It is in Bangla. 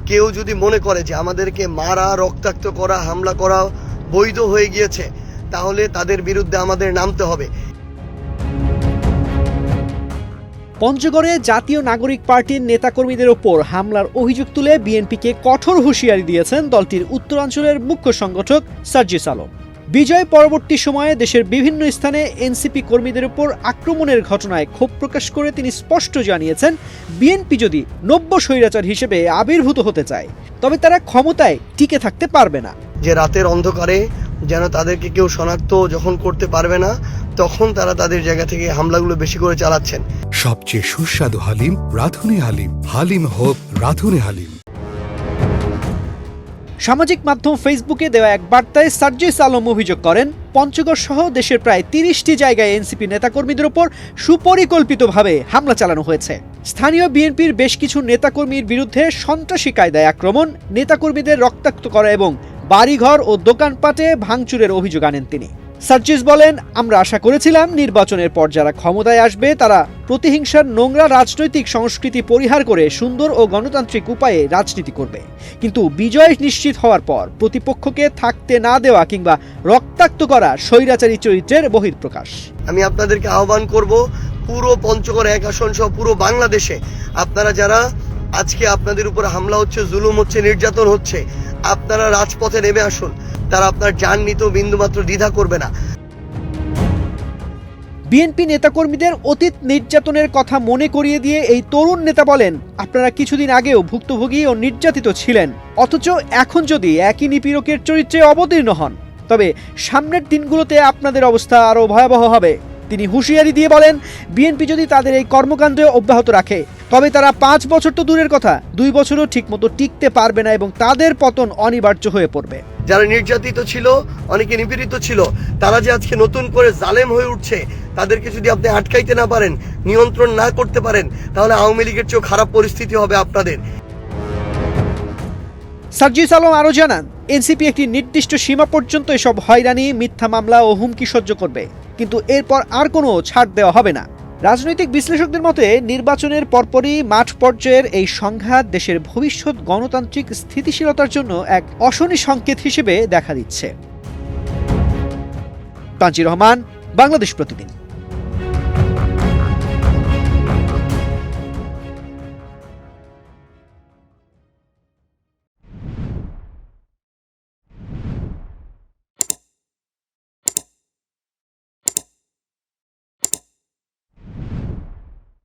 কেউ যদি মনে করে যে আমাদেরকে মারা, রক্তাক্ত করা, হামলা করা বৈধ হয়ে গিয়েছে, তাহলে তাদের বিরুদ্ধে আমাদের নামতে হবে। পঞ্চগড়ে জাতীয় নাগরিক পার্টির নেতাকর্মীদের ওপর হামলার অভিযোগ তুলে বিএনপিকে কঠোর হুঁশিয়ারি দিয়েছেন দলটির উত্তরাঞ্চলের মুখ্য সংগঠক সার্জিস আলম। বিজয় পরবর্তী সময়ে দেশের বিভিন্ন স্থানে এনসিপি কর্মীদের উপর আক্রমণের ঘটনায় ক্ষোভ প্রকাশ করে তিনি স্পষ্ট জানিয়েছেন, বিএনপি যদি নব্য স্বৈরাচার হিসেবে আবির্ভূত হতে চায় তবে তারা ক্ষমতায় টিকে থাকতে পারবে না। যে রাতের অন্ধকারে যেন তাদেরকে কেউ শনাক্ত যখন করতে পারবে না, তখন তারা তাদের জায়গা থেকে হামলাগুলো বেশি করে চালাচ্ছেন। সবচেয়ে সুস্বাদু হালিম রাঁধুনি হালিম। হালিম হোক রাঁধুনি হালিম। সামাজিক মাধ্যম ফেসবুকে দেওয়া এক বার্তায় সার্জিস আলম অভিযোগ করেন, পঞ্চগড় সহ দেশের প্রায় ৩০টি জায়গায় এনসিপি নেতাকর্মীদের উপর সুপরিকল্পিতভাবে হামলা চালানো হয়েছে। স্থানীয় বিএনপির বেশ কিছু নেতাকর্মীর বিরুদ্ধে সন্ত্রাসী কায়দায় আক্রমণ, নেতাকর্মীদের রক্তাক্ত করা এবং বাড়িঘর ও দোকানপাটে ভাঙচুরের অভিযোগ আনেন তিনি। সার্জিস বলেন, আমরা আশা করেছিলাম নির্বাচনের পর যারা ক্ষমতায় আসবে তারা প্রতিহিংসার নোংরা রাজনৈতিক সংস্কৃতি পরিহার করে সুন্দর ও গণতান্ত্রিক উপায়ে রাজনীতি করবে, কিন্তু বিজয় নিশ্চিত হওয়ার পর প্রতিপক্ষকে থাকতে না দেওয়া কিংবা রক্তাক্ত করা স্বৈরাচারী চরিত্রের বহিঃপ্রকাশ। আমি আপনাদেরকে আহ্বান করব, পুরো পঞ্চগড় 1 আসন সহ পুরো বাংলাদেশে আপনারা যারা আজকে আপনাদের উপর হামলা হচ্ছে, জুলুম হচ্ছে, নির্যাতন হচ্ছে, আপনারা রাজপথে নেমে আসুন। তারা আপনার জান নিতেও বিন্দুমাত্র দ্বিধা করবে না। বিএনপি নেতাকর্মীদের অতীত নির্যাতনের কথা মনে করিয়ে দিয়ে এই তরুণ নেতা বলেন, আপনারা কিছুদিন আগেও ভুক্তভোগী ও নির্যাতিত ছিলেন, অথচ এখন যদি একই নিপীড়কের চরিত্রে অবতীর্ণ হন তবে সামনের দিনগুলোতে আপনাদের অবস্থা আরও ভয়াবহ হবে। তিনি হুঁশিয়ারি দিয়ে বলেন, বিএনপি যদি তাদের এই কর্মকাণ্ড অব্যাহত রাখে তবে তারা 5 বছর তো দূরের কথা, 2 বছরও ঠিকমতো টিকতে পারবে না এবং তাদের পতন অনিবার্য হয়ে পড়বে। যারা নির্যাতিত ছিল, অনেকে নিপীড়িত ছিল, তারা যে আজকে নতুন করে জালেম হয়ে উঠছে, তাদেরকে যদি আপনি আটকাইতে না পারেন, নিয়ন্ত্রণ না করতে পারেন, তাহলে আওয়ামী লীগের চেয়েও খারাপ পরিস্থিতি হবে আপনাদের। সার্জিস আলম আরও জানান, এনসিপি একটি নির্দিষ্ট সীমা পর্যন্ত এসব হয়রানি, মিথ্যা মামলা ও হুমকি সহ্য করবে, কিন্তু এরপর আর কোনো ছাড় দেওয়া হবে না। রাজনৈতিক বিশ্লেষকদের মতে নির্বাচনের পরপরই মাঠ পর্যায়ের এই সংঘাত দেশের ভবিষ্যৎ গণতান্ত্রিক স্থিতিশীলতার জন্য এক অশনি সংকেত হিসেবে দেখা দিচ্ছে। তানজির রহমান, বাংলাদেশ প্রতিদিন।